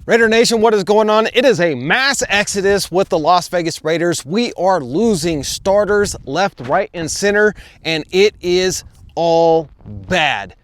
Raider Nation, what is going on? It is a mass exodus with the Las Vegas Raiders. We are losing starters left, right, and center, and it is all bad.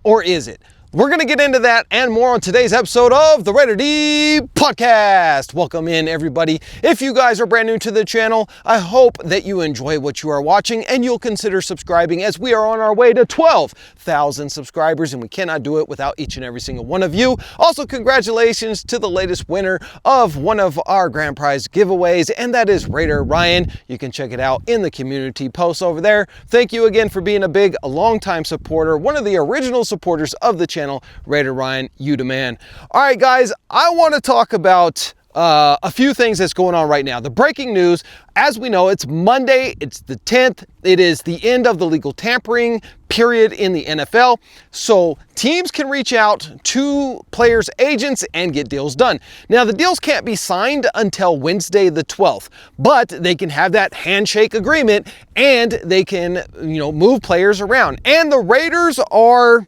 Or is it? We're going to get into that and more on today's episode of the Raider D Podcast. Welcome in, everybody. If you guys are brand new to the channel, I hope that you enjoy what you are watching and you'll consider subscribing, as we are on our way to 12,000 subscribers, and we cannot do it without each and every single one of you. Also, congratulations to the latest winner of one of our grand prize giveaways, and that is Raider Ryan. You can check it out in the community post over there. Thank you again for being a long-time supporter, one of the original supporters of the channel. Raider Ryan, you the man. All right, guys, I want to talk about a few things that's going on right now. The breaking news, as we know, it's Monday, it's the 10th. It is the end of the legal tampering period in the NFL. So teams can reach out to players' agents and get deals done. Now, the deals can't be signed until Wednesday the 12th, but they can have that handshake agreement and they can, move players around. And the Raiders are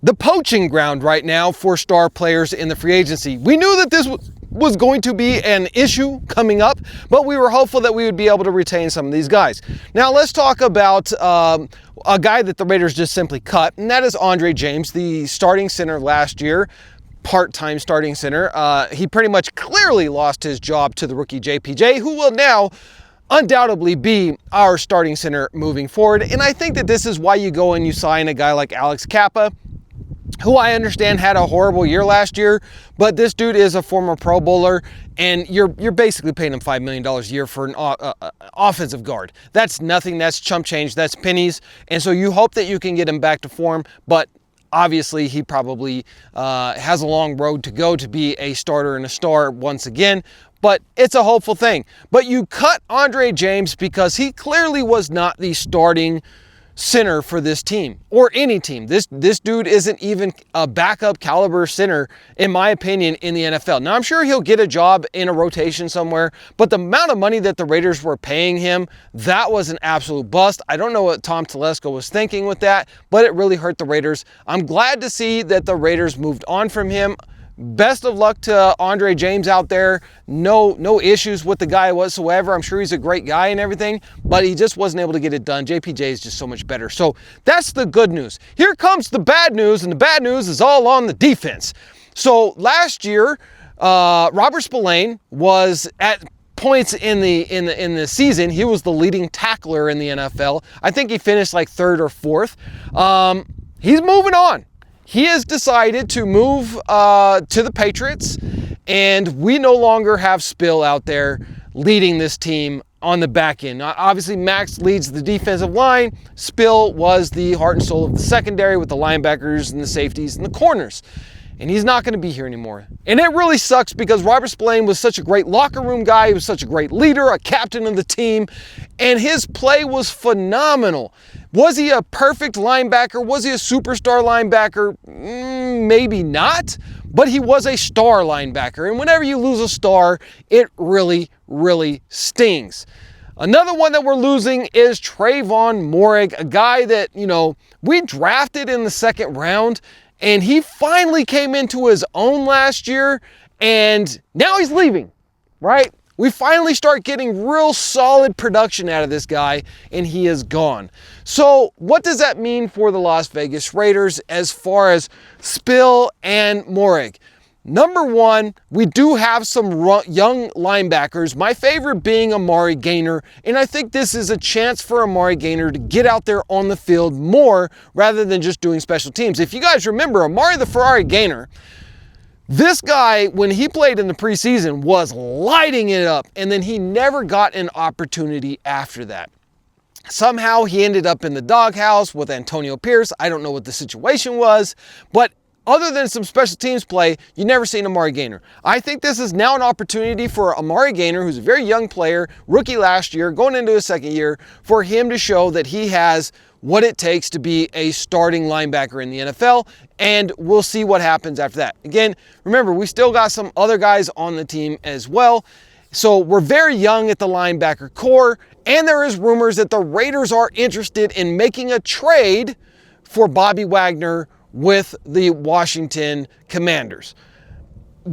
the poaching ground right now for star players in the free agency. We knew that this was going to be an issue coming up, but we were hopeful that we would be able to retain some of these guys. Now let's talk about a guy that the Raiders just simply cut, and that is Andre James, the starting center last year, part-time starting center. He pretty much clearly lost his job to the rookie JPJ, who will now undoubtedly be our starting center moving forward. And I think that this is why you go and you sign a guy like Alex Kappa, who I understand had a horrible year last year, but this dude is a former Pro Bowler, and you're basically paying him $5 million a year for an offensive guard. That's nothing. That's chump change. That's pennies. And so you hope that you can get him back to form, but obviously he probably has a long road to go to be a starter and a star once again. But it's a hopeful thing. But you cut Andre James because he clearly was not the starting center for this team or any team. This dude isn't even a backup caliber center, in my opinion, in the NFL. Now, I'm sure he'll get a job in a rotation somewhere, but the amount of money that the Raiders were paying him, that was an absolute bust. I don't know what Tom Telesco was thinking with that, but it really hurt the Raiders. I'm glad to see that the Raiders moved on from him. Best of luck to Andre James out there. No issues with the guy whatsoever. I'm sure he's a great guy and everything, but he just wasn't able to get it done. JPJ is just so much better. So that's the good news. Here comes the bad news, and the bad news is all on the defense. So last year, Robert Spillane was at points in the season, he was the leading tackler in the NFL. I think he finished like third or fourth. He's moving on. He has decided to move to the Patriots, and we no longer have Spill out there leading this team on the back end. Obviously, Max leads the defensive line. Spill was the heart and soul of the secondary with the linebackers and the safeties and the corners. And he's not going to be here anymore. And it really sucks because Robert Spillane was such a great locker room guy. He was such a great leader, a captain of the team, and his play was phenomenal. Was he a perfect linebacker? Was he a superstar linebacker? Maybe not, but he was a star linebacker. And whenever you lose a star, it really, really stings. Another one that we're losing is Trayvon Moehrig, a guy that, we drafted in the second round, and he finally came into his own last year, and now he's leaving, right? We finally start getting real solid production out of this guy, and he is gone. So what does that mean for the Las Vegas Raiders as far as Spill and Moehrig? Number one, we do have some young linebackers, my favorite being Amari Gaynor, and I think this is a chance for Amari Gaynor to get out there on the field more rather than just doing special teams. If you guys remember, Amari the Ferrari Gaynor, this guy, when he played in the preseason, was lighting it up, and then he never got an opportunity after that. Somehow he ended up in the doghouse with Antonio Pierce. I don't know what the situation was, but other than some special teams play, you never seen Amari Gaynor. I think this is now an opportunity for Amari Gaynor, who's a very young player, rookie last year, going into his second year, for him to show that he has what it takes to be a starting linebacker in the NFL, and we'll see what happens after that. Again, remember, we still got some other guys on the team as well, so we're very young at the linebacker core, and there is rumors that the Raiders are interested in making a trade for Bobby Wagner with the Washington Commanders.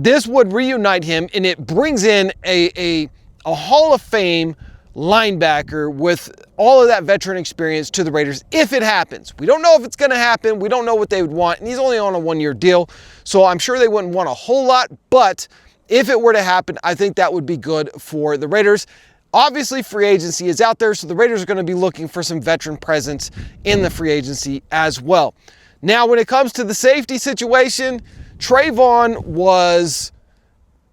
this would reunite him, and it brings in a Hall of Fame linebacker with all of that veteran experience to the Raiders if it happens. We don't know if it's going to happen. We don't know what they would want, and he's only on a one-year deal, so I'm sure they wouldn't want a whole lot, but if it were to happen, I think that would be good for the Raiders. Obviously, free agency is out there, so the Raiders are going to be looking for some veteran presence in the free agency as well. Now, when it comes to the safety situation, Trayvon was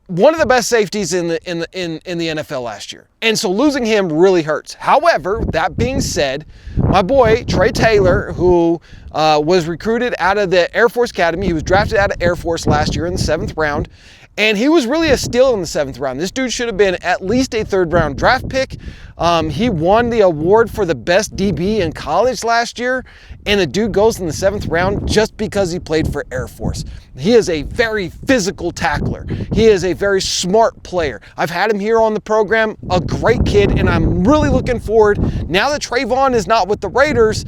one of the best safeties in the NFL last year. And so losing him really hurts. However, that being said, my boy, Trey Taylor, who was recruited out of the Air Force Academy, he was drafted out of Air Force last year in the 7th round, and he was really a steal in the 7th round. This dude should have been at least a 3rd round draft pick. He won the award for the best DB in college last year, and the dude goes in the 7th round just because he played for Air Force. He is a very physical tackler. He is a very smart player. I've had him here on the program, a great kid, and I'm really looking forward, now that Trayvon is not with the Raiders,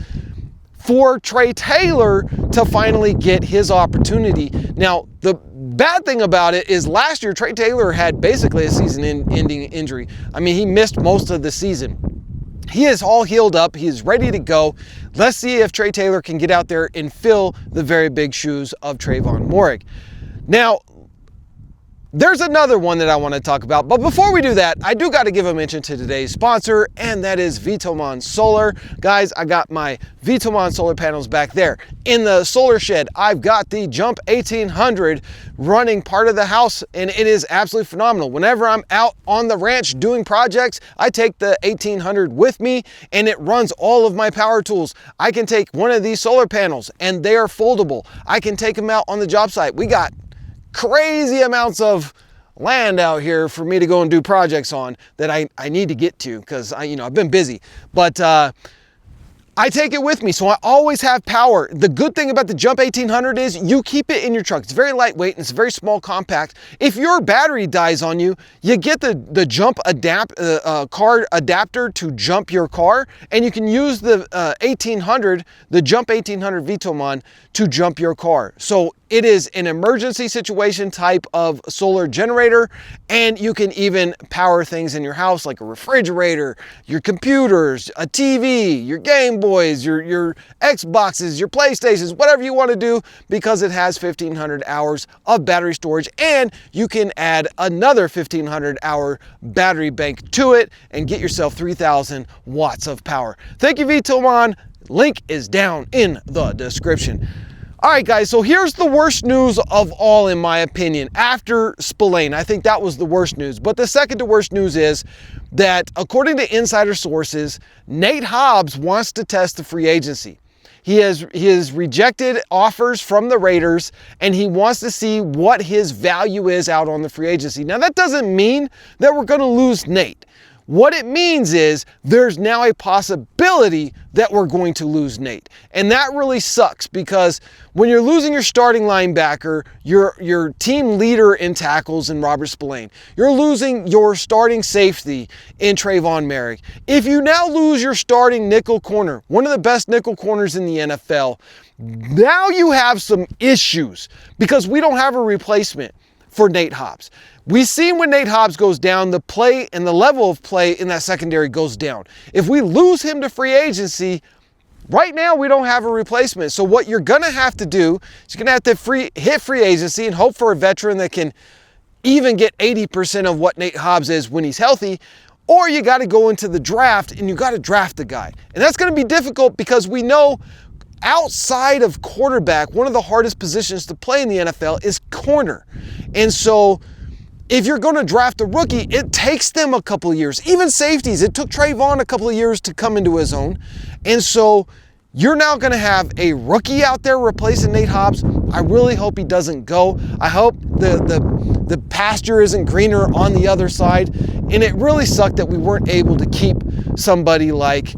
for Trey Taylor to finally get his opportunity. Now, the bad thing about it is last year, Trey Taylor had basically a season-ending injury. I mean, he missed most of the season. He is all healed up. He is ready to go. Let's see if Trey Taylor can get out there and fill the very big shoes of Trayvon Moehrig. Now, there's another one that I want to talk about, but before we do that, I do got to give a mention to today's sponsor, and that is Vtoman Solar. Guys, I got my Vtoman solar panels back there. In the solar shed, I've got the Jump 1800 running part of the house, and it is absolutely phenomenal. Whenever I'm out on the ranch doing projects, I take the 1800 with me, and it runs all of my power tools. I can take one of these solar panels, and they are foldable. I can take them out on the job site. We got crazy amounts of land out here for me to go and do projects on that I need to get to because I've been busy. But I take it with me, so I always have power. The good thing about the Jump 1800 is you keep it in your truck. It's very lightweight and it's very small, compact. If your battery dies on you, you get the Jump car adapter to jump your car, and you can use the 1800, the Jump 1800 Vtoman to jump your car. So it is an emergency situation type of solar generator, and you can even power things in your house like a refrigerator, your computers, a TV, your Game Boys, your Xboxes, your PlayStations, whatever you want to do, because it has 1500 hours of battery storage, and you can add another 1500 hour battery bank to it and get yourself 3000 watts of power. Thank you, Vtoman. Link is down in the description. All right, guys, so here's the worst news of all, in my opinion, after Spillane. I think that was the worst news. But the second to worst news is that, according to insider sources, Nate Hobbs wants to test the free agency. He has rejected offers from the Raiders, and he wants to see what his value is out on the free agency. Now, that doesn't mean that we're going to lose Nate. What it means is there's now a possibility that we're going to lose Nate. And that really sucks, because when you're losing your starting linebacker, your team leader in tackles in Robert Spillane, you're losing your starting safety in Trayvon Moehrig. If you now lose your starting nickel corner, one of the best nickel corners in the NFL, now you have some issues because we don't have a replacement for Nate Hobbs. We see when Nate Hobbs goes down, the play and the level of play in that secondary goes down. If we lose him to free agency, right now we don't have a replacement. So what you're going to have to do is you're going to have to hit free agency and hope for a veteran that can even get 80% of what Nate Hobbs is when he's healthy, or you got to go into the draft and you got to draft a guy. And that's going to be difficult because we know outside of quarterback, one of the hardest positions to play in the NFL is corner. And so if you're going to draft a rookie, it takes them a couple of years. Even safeties, it took Trayvon a couple of years to come into his own. And so you're now going to have a rookie out there replacing Nate Hobbs. I really hope he doesn't go. I hope the pasture isn't greener on the other side. And it really sucked that we weren't able to keep somebody like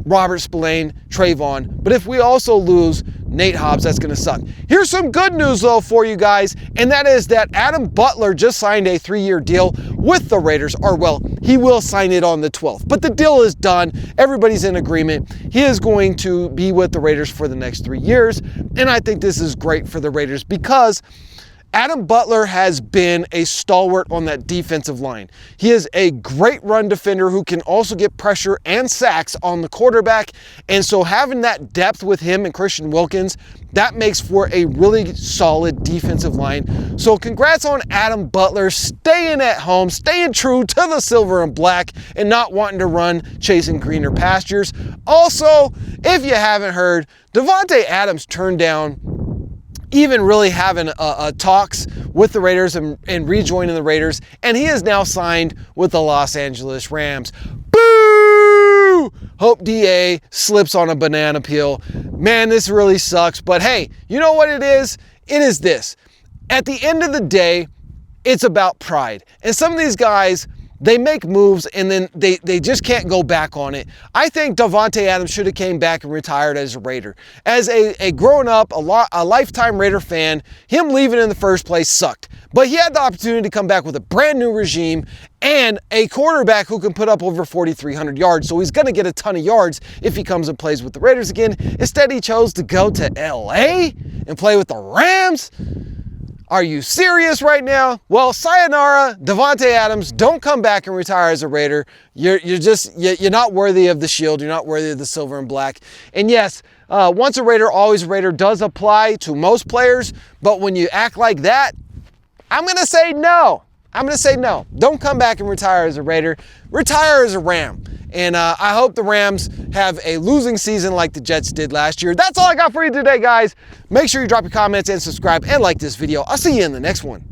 Robert Spillane, Trayvon. But if we also lose Nate Hobbs, that's going to suck. Here's some good news, though, for you guys, and that is that Adam Butler just signed a 3-year deal with the Raiders, or well, he will sign it on the 12th. But the deal is done. Everybody's in agreement. He is going to be with the Raiders for the next 3 years, and I think this is great for the Raiders because Adam Butler has been a stalwart on that defensive line. He is a great run defender who can also get pressure and sacks on the quarterback. And so having that depth with him and Christian Wilkins, that makes for a really solid defensive line. So congrats on Adam Butler staying at home, staying true to the silver and black, and not wanting to run chasing greener pastures. Also, if you haven't heard, Davante Adams turned down even really having talks with the Raiders and rejoining the Raiders, and he is now signed with the Los Angeles Rams. Boo! Hope DA slips on a banana peel. Man, this really sucks, but hey, you know what it is? It is this. At the end of the day, it's about pride. And some of these guys, they make moves and then they just can't go back on it. I think Davante Adams should have came back and retired as a Raider. As a grown up, a lifetime Raider fan, him leaving in the first place sucked. But he had the opportunity to come back with a brand new regime and a quarterback who can put up over 4,300 yards. So he's going to get a ton of yards if he comes and plays with the Raiders again. Instead, he chose to go to LA and play with the Rams. Are you serious right now? Well, sayonara, Davante Adams. Don't come back and retire as a Raider. You're not worthy of the shield. You're not worthy of the silver and black. And yes, once a Raider, always a Raider does apply to most players. But when you act like that, I'm going to say no. I'm going to say no. Don't come back and retire as a Raider. Retire as a Ram. And I hope the Rams have a losing season like the Jets did last year. That's all I got for you today, guys. Make sure you drop your comments and subscribe and like this video. I'll see you in the next one.